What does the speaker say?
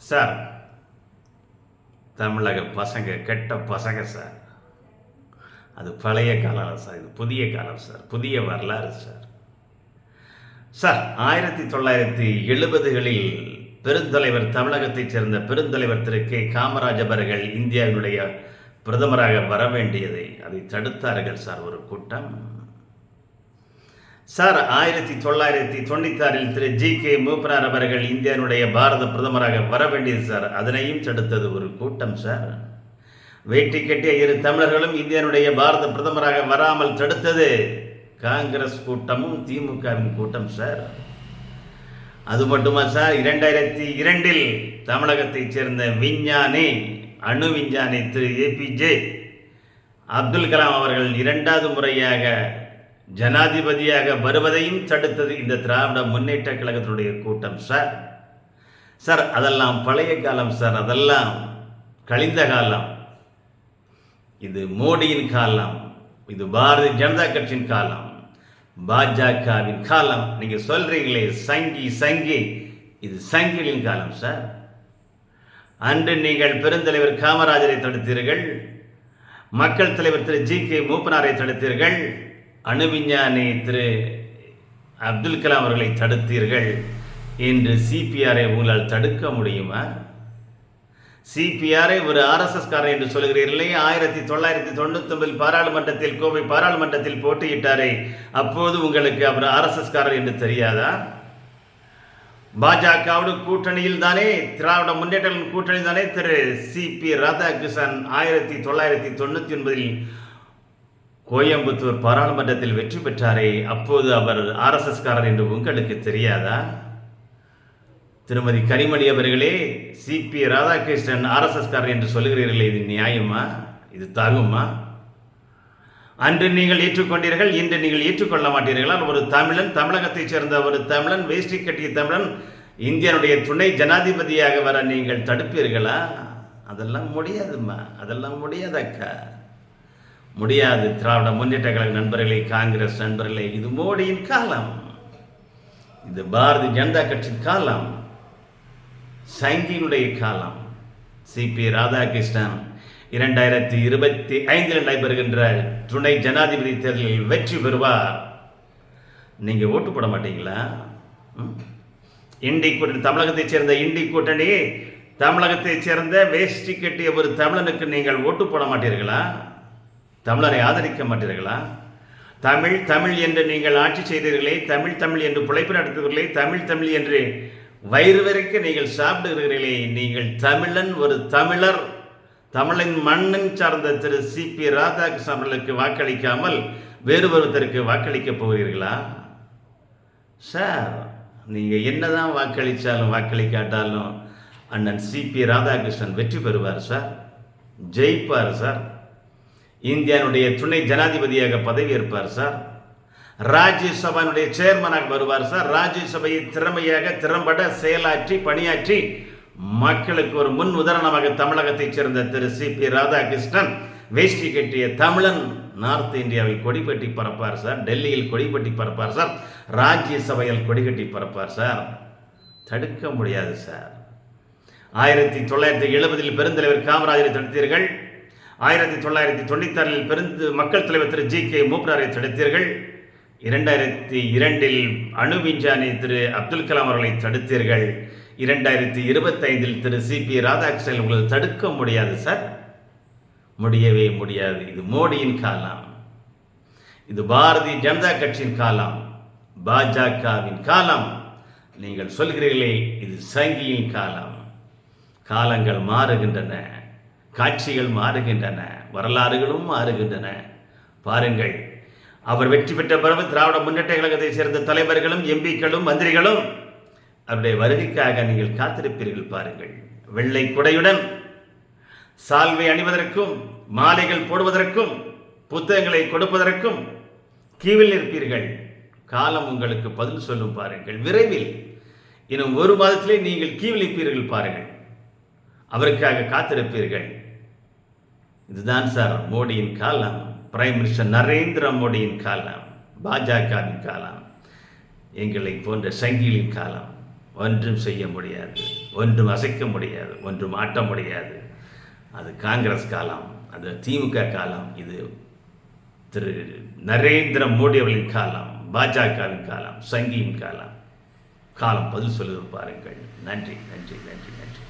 Sir, தமிழக பசங்க கெட்ட பசங்க சார். அது பழைய காலம் சார், இது புதிய காலம் சார், புதிய வரலாறு சார். சார், 1970களில் பெருந்தலைவர், தமிழகத்தைச் சேர்ந்த பெருந்தலைவர் திரு கே காமராஜ் அவர்கள் இந்தியாவினுடைய பிரதமராக வர வேண்டியதை அதை தடுத்தார்கள் சார் ஒரு கூட்டம். சார், 1996 திரு ஜி கே மூப்பனார் அவர்கள் இந்தியாவினுடைய பாரத பிரதமராக வர வேண்டியது சார், அதனையும் தடுத்தது ஒரு கூட்டம் சார். வேட்டி கட்டிய இரு தமிழர்களும் இந்தியாவினுடைய பாரத பிரதமராக வராமல் தடுத்தது காங்கிரஸ் கூட்டமும் திமுகவின் கூட்டம் சார். அது மட்டுமா சார், 2002 தமிழகத்தைச் சேர்ந்த விஞ்ஞானி, அணு விஞ்ஞானி திரு ஏபிஜே அப்துல் கலாம் அவர்கள் 2வது முறையாக ஜனாதிபதியாக வருவதையும் தடுத்தது இந்த திராவிட முன்னேற்ற கழகத்தினுடைய கூட்டம் சார். சார், அதெல்லாம் பழைய காலம் சார், அதெல்லாம் கழிந்த காலம். இது மோடியின் காலம், இது பாரதிய ஜனதா கட்சியின் காலம், பாஜகவின் காலம். நீங்க சொல்றீங்களே சங்கி சங்கி, இது சங்கிகளின் காலம் சார். அன்று நீங்கள் பெருந்தலைவர் காமராஜரை தடுத்தீர்கள், மக்கள் தலைவர் திரு ஜி கே மூப்பனாரை தடுத்தீர்கள், அணு விஞ்ஞானி திரு அப்துல் கலாம் அவர்களை தடுத்தீர்கள். என்று சிபிஆரை உங்களால் தடுக்க முடியுமா? சிபிஆரை ஒரு ஆர்எஸ்எஸ் காரர் என்று சொல்கிறீர்களே. 1999 பாராளுமன்றத்தில், கோவை பாராளுமன்றத்தில் போட்டியிட்டாரே, அப்போது உங்களுக்கு அவர் ஆர்எஸ்எஸ் காரர் என்று தெரியாதா? பாஜகவோடு கூட்டணியில் தானே, திராவிட முன்னேற்ற கூட்டணியில் தானே திரு சிபி ராதாகிருஷ்ணன் 1999 கோயம்புத்தூர் பாராளுமன்றத்தில் வெற்றி பெற்றாரே, அப்போது அவர் ஆர்எஸ்எஸ் காரர் என்று உங்களுக்கு தெரியாதா? திருமதி கனிமொழி அவர்களே, சிபி ராதாகிருஷ்ணன் ஆர்எஸ்எஸ் காரர் என்று சொல்லுகிறீர்களே, இது நியாயமா? இது தகுமா? அன்று நீங்கள் ஏற்றுக்கொண்டீர்கள், இன்று நீங்கள் ஏற்றுக்கொள்ள மாட்டீர்களா? ஒரு தமிழன், தமிழகத்தைச் சேர்ந்த ஒரு தமிழன், வேஷ்டி கட்டிய தமிழன் இந்தியனுடைய துணை ஜனாதிபதியாக வர நீங்கள் தடுப்பீர்களா? அதெல்லாம் முடியாதுமா, அதெல்லாம் முடியாதக்கா, முடியாது. திராவிட முன்னேற்ற கழக நண்பர்களே, காங்கிரஸ் நண்பர்களே, இது மோடியின் காலம், இது பாரதிய ஜனதா கட்சியின் காலம், சங்கினுடைய காலம். சிபி ராதாகிருஷ்ணன் 2025 நடைபெறுகின்ற துணை ஜனாதிபதி தேர்தலில் வெற்றி பெறுவார். நீங்க ஓட்டு போட மாட்டீங்களா? இண்டி கூட்டணி, தமிழகத்தைச் சேர்ந்த இண்டி கூட்டணி, தமிழகத்தைச் சேர்ந்த வேஷ்டி கட்டிய ஒரு தமிழனுக்கு நீங்கள் ஓட்டு போட மாட்டீர்களா? தமிழரை ஆதரிக்க மாட்டீர்களா? தமிழ் தமிழ் என்று நீங்கள் ஆட்சி செய்தீர்களே, தமிழ் தமிழ் என்று பிழைப்பு நடத்துகிறீர்களே, தமிழ் தமிழ் என்று வயிறு வரைக்கும் நீங்கள் சாப்பிடுகிறீர்களே, நீங்கள் தமிழன், ஒரு தமிழர், தமிழின் மண்ணின் சார்ந்த திரு சிபி ராதாகிருஷ்ணன் அவர்களுக்கு வாக்களிக்காமல் வேறு ஒருத்தருக்கு வாக்களிக்க போகிறீர்களா? சார், நீங்கள் என்னதான் வாக்களித்தாலும் வாக்களிக்காட்டாலும் அண்ணன் சிபி ராதாகிருஷ்ணன் வெற்றி பெறுவார் சார், ஜெயிப்பார் சார், இந்தியாவுடைய துணை ஜனாதிபதியாக பதவியேற்பார் சார், ராஜ்யசபாவுடைய சேர்மனாக வருவார் சார், ராஜ்யசபையை திறம்பட செயலாற்றி பணியாற்றி மக்களுக்கு ஒரு முன் உதாரணமாக தமிழகத்தைச் சேர்ந்த திரு சிபி ராதாகிருஷ்ணன் வேஷ்டி கட்டிய தமிழன் நார்த் இந்தியாவில் கொடிபட்டி பறப்பார் சார், டெல்லியில் கொடிபட்டி பறப்பார் சார், ராஜ்யசபையில் கொடிகட்டி பறப்பார் சார். தடுக்க முடியாது சார். 1970 பெருந்தலைவர் காமராஜரை தடுத்தீர்கள், 1996 மக்கள் தலைவர் திரு ஜி கே மூப்பனாரை தடுத்தீர்கள், 2002 அணு விஞ்ஞானி திரு அப்துல் கலாம் அவர்களை தடுத்தீர்கள், 2025 திரு சிபி ராதாகிருஷ்ணன் உங்களை தடுக்க முடியாது சார், முடியவே முடியாது. இது மோடியின் காலம், இது பாரதிய ஜனதா கட்சியின் காலம், பாஜகவின் காலம். நீங்கள் சொல்கிறீர்களே, இது சங்கியின் காலம். காலங்கள் மாறுகின்றன, காட்சிகள் மாறுகின்றன, வரலாறுகளும் மாறுகின்றன. பாருங்கள், அவர் வெற்றி பெற்ற பிறகு திராவிட முன்னேற்ற கழகத்தை சேர்ந்த தலைவர்களும் எம்பிக்களும் மந்திரிகளும் அவருடைய வருகைக்காக நீங்கள் காத்திருப்பீர்கள். பாருங்கள், வெள்ளை குடையுடன் சால்வை அணிவதற்கும், மாலைகள் போடுவதற்கும், புத்தகங்களை கொடுப்பதற்கும் கீவில் இருப்பீர்கள். காலம் உங்களுக்கு பதில் சொல்லும். பாருங்கள், விரைவில் இன்னும் 1 மாதத்திலே நீங்கள் கீவில் இருப்பீர்கள். பாருங்கள், அவருக்காக காத்திருப்பீர்கள். இதுதான் சார் மோடியின் காலம், பிரைம் மினிஸ்டர் நரேந்திர மோடியின் காலம், பாஜகவின் காலம், எங்களை போன்ற சங்கிகளின் காலம். ஒன்றும் செய்ய முடியாது, ஒன்றும் அசைக்க முடியாது, ஒன்றும் ஆட்ட முடியாது. அது காங்கிரஸ் காலம், அது திமுக காலம், இது திரு நரேந்திர மோடி அவர்களின் காலம், பாஜகவின் காலம், சங்கியின் காலம். காலம் பதில் சொல்லுவது பாருங்கள். நன்றி நன்றி நன்றி நன்றி.